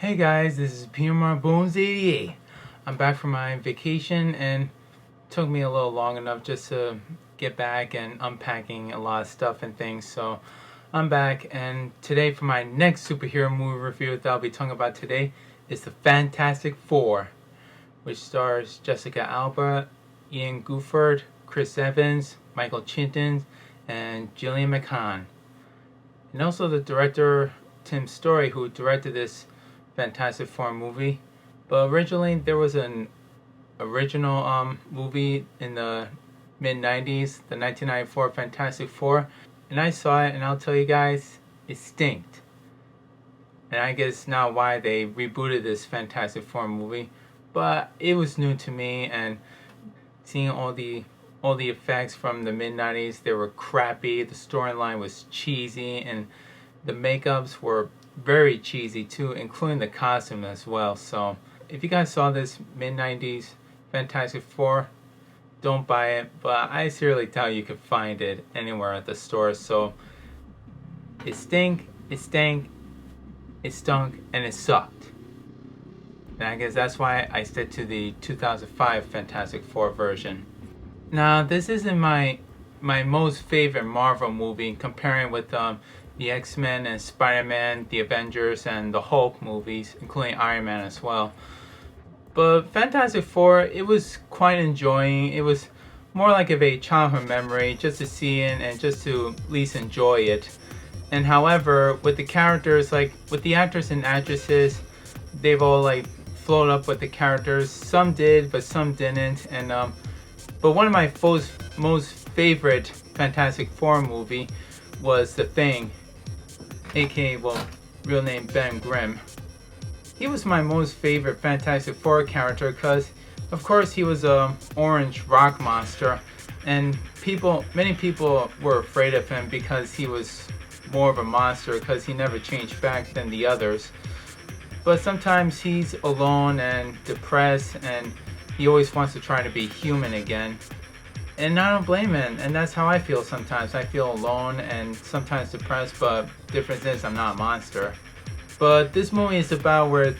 Hey guys, this is P.M.R.Bonez88. I'm back from my vacation and it took me a little long enough just to get back and unpacking a lot of stuff and things. So I'm back, and today for my next superhero movie review that I'll be talking about today is the Fantastic Four, which stars Jessica Alba, Ian Gifford, Chris Evans, Michael Chitton, and Gillian McCann. And also the director Tim Story, who directed this Fantastic Four movie. But originally there was an original movie in the mid-90s, the 1994 Fantastic Four, and I saw it, and I'll tell you guys, it stinked. And I guess now why they rebooted this Fantastic Four movie, but it was new to me, and seeing all the effects from the mid-90s, they were crappy, the storyline was cheesy, and the makeups were very cheesy too, including the costume as well. So if you guys saw this mid-90s Fantastic Four, don't buy it, but I seriously doubt you could find it anywhere at the store. So it stank, it stank, it stunk, and it sucked. And I guess that's why I stick to the 2005 Fantastic Four version. Now, this isn't my most favorite Marvel movie, comparing with the X-Men and Spider-Man, the Avengers, and the Hulk movies, including Iron Man as well. But Fantastic Four, it was quite enjoying. It was more like of a childhood memory, just to see it and just to at least enjoy it. And however, with the characters, like with the actors and actresses, they've all like flowed up with the characters. Some did, but some didn't. And but one of my most favorite Fantastic Four movie was The Thing, aka, well, real name Ben Grimm. He was my most favorite Fantastic Four character because, of course, he was a orange rock monster, and many people were afraid of him because he was more of a monster because he never changed back than the others. But sometimes he's alone and depressed, and he always wants to try to be human again. And I don't blame him, and that's how I feel sometimes. I feel alone and sometimes depressed, but the difference is I'm not a monster. But this movie is about where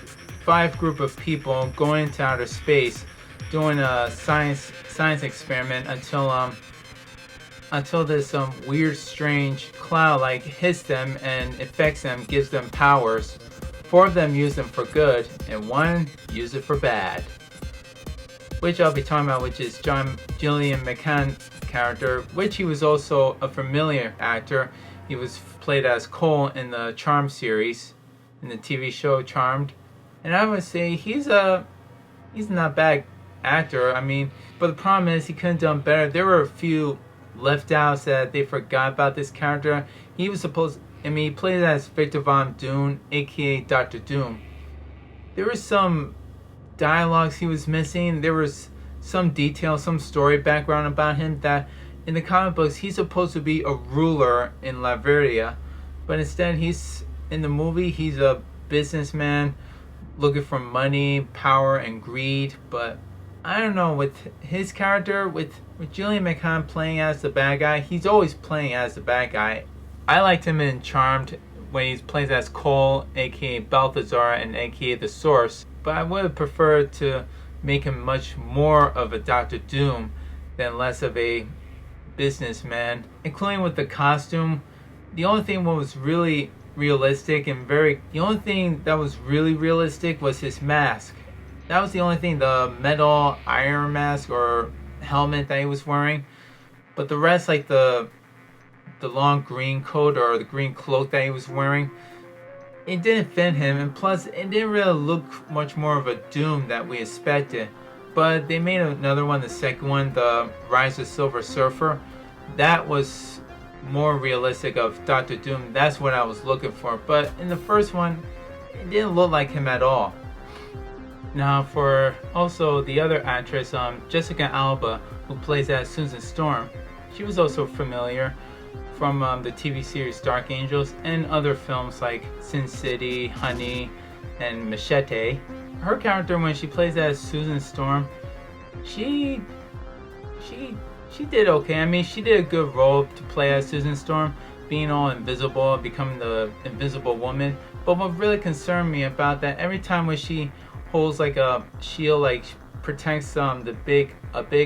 5 group of people going into outer space doing a science experiment until this weird strange cloud like hits them and affects them, gives them powers. 4 of them use them for good and 1 use it for bad, which I'll be talking about, which is Gillian McCann character, which he was also a familiar actor. He was played as Cole in the Charmed series, in the TV show Charmed, and I would say he's not a bad actor. I mean, but the problem is he could have done better. There were a few left outs that they forgot about this character. He played as Victor Von Doom, aka Dr. Doom. There was some dialogues he was missing. There was some detail, some story background about him that in the comic books he's supposed to be a ruler in Laveria, but instead in the movie he's a businessman looking for money, power, and greed. But I don't know, with his character, with Gillian McCann playing as the bad guy, he's always playing as the bad guy. I liked him in Charmed when he plays as Cole, aka Balthazar, and aka the Source. But I would have preferred to make him much more of a Dr. Doom than less of a businessman, including with the costume. The only thing that was really realistic was his mask. That was the only thing, the metal iron mask or helmet that he was wearing. But the rest, like the long green coat or the green cloak that he was wearing, it didn't fit him, and plus it didn't really look much more of a Doom that we expected. But they made another one, the second one, the Rise of Silver Surfer. That was more realistic of Dr. Doom. That's what I was looking for. But in the first one, it didn't look like him at all. Now for also the other actress, Jessica Alba, who plays as Susan Storm. She was also familiar from the TV series Dark Angels and other films like Sin City, Honey, and Machete. Her character, when she plays as Susan Storm, she did okay. I mean, she did a good role to play as Susan Storm, being all invisible, becoming the Invisible Woman. But what really concerned me about that, every time when she holds like a shield, like protects a big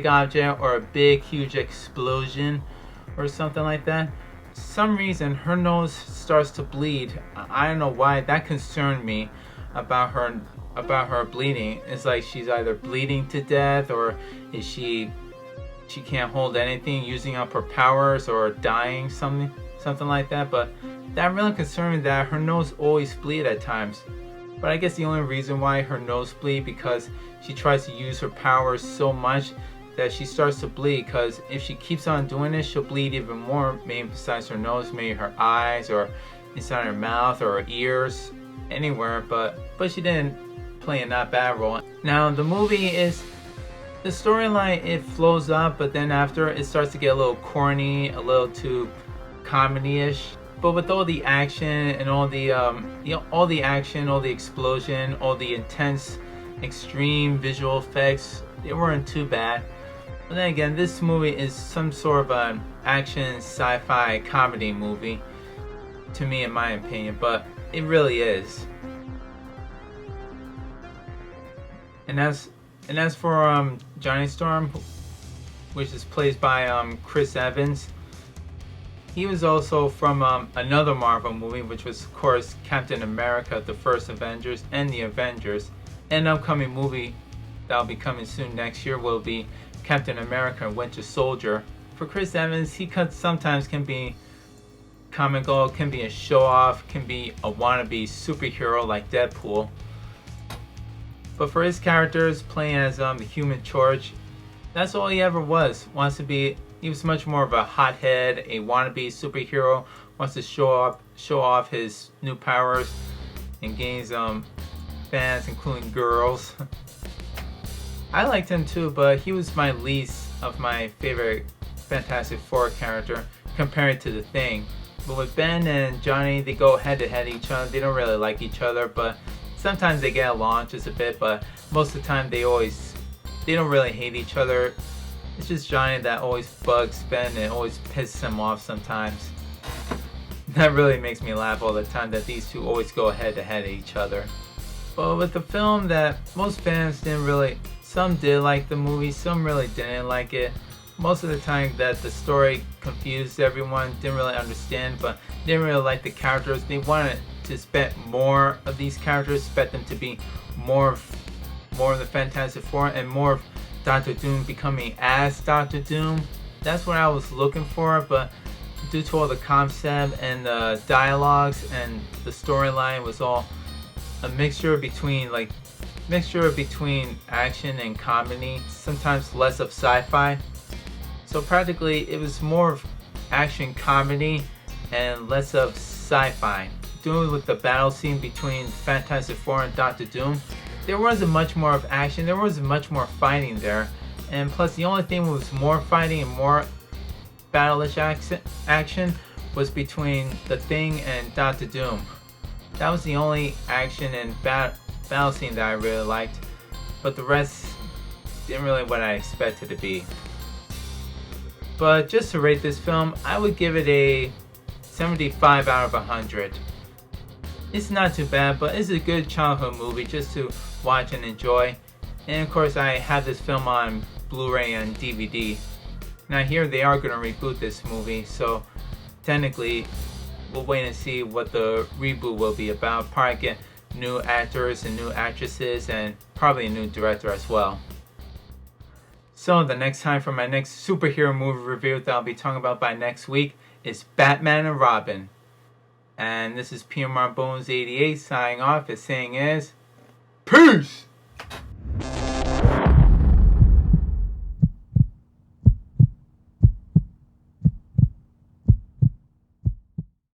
object or a big huge explosion or something like that, some reason her nose starts to bleed. I don't know why. That concerned me about her bleeding. It's like she's either bleeding to death, or is she can't hold anything, using up her powers, or dying, something like that. But that really concerned me, that her nose always bleed at times. But I guess the only reason why her nose bleed, because she tries to use her powers so much that she starts to bleed. Because if she keeps on doing this, she'll bleed even more, maybe besides her nose, maybe her eyes, or inside her mouth, or her ears, anywhere. But she didn't play a not bad role. Now the movie is, the storyline, it flows up, but then after it starts to get a little corny, a little too comedy-ish. But with all the action and all the all the action, all the explosion, all the intense, extreme visual effects, they weren't too bad. But then again, this movie is some sort of an action sci-fi comedy movie, to me, in my opinion. But it really is. And as for Johnny Storm, which is played by Chris Evans, he was also from another Marvel movie, which was, of course, Captain America, the First Avengers, and the Avengers. An upcoming movie that'll be coming soon next year will be Captain America Winter Soldier. For Chris Evans, he sometimes can be comical, can be a show-off, can be a wannabe superhero like Deadpool. But for his characters, playing as the Human Torch, that's all he ever was. He was much more of a hothead, a wannabe superhero, wants to show off his new powers, and gains fans, including girls. I liked him too, but he was my least of my favorite Fantastic Four character compared to the Thing. But with Ben and Johnny, they go head to head each other. They don't really like each other, but sometimes they get along just a bit. But most of the time, they don't really hate each other. It's just Johnny that always bugs Ben and always pisses him off sometimes. That really makes me laugh all the time, that these two always go head to head at each other. But with the film, that most fans didn't really, some did like the movie, some really didn't like it. Most of the time that the story confused everyone, didn't really understand, but didn't really like the characters. They wanted to spend more of these characters, expect them to be more of the Fantastic Four, and more of Dr. Doom becoming as Dr. Doom. That's what I was looking for, but due to all the concept and the dialogues and the storyline was all a mixture between action and comedy, sometimes less of sci-fi. So practically it was more of action comedy and less of sci-fi. Doing with the battle scene between Fantastic Four and Dr. Doom, there wasn't much more of action, there wasn't much more fighting there. And plus, the only thing was more fighting and more battle-ish action was between the Thing and Dr. Doom. That was the only action and battle scene that I really liked. But the rest didn't really what I expected it to be. But just to rate this film, I would give it a 75 out of 100. It's not too bad, but it's a good childhood movie just to watch and enjoy. And of course, I have this film on Blu-ray and DVD. Now here they are going to reboot this movie, so technically we'll wait and see what the reboot will be about. Probably get new actors and new actresses, and probably a new director as well. So the next time for my next superhero movie review that I'll be talking about by next week is Batman and Robin. And this is P.M.R.Bonez88 signing off. His saying is, peace!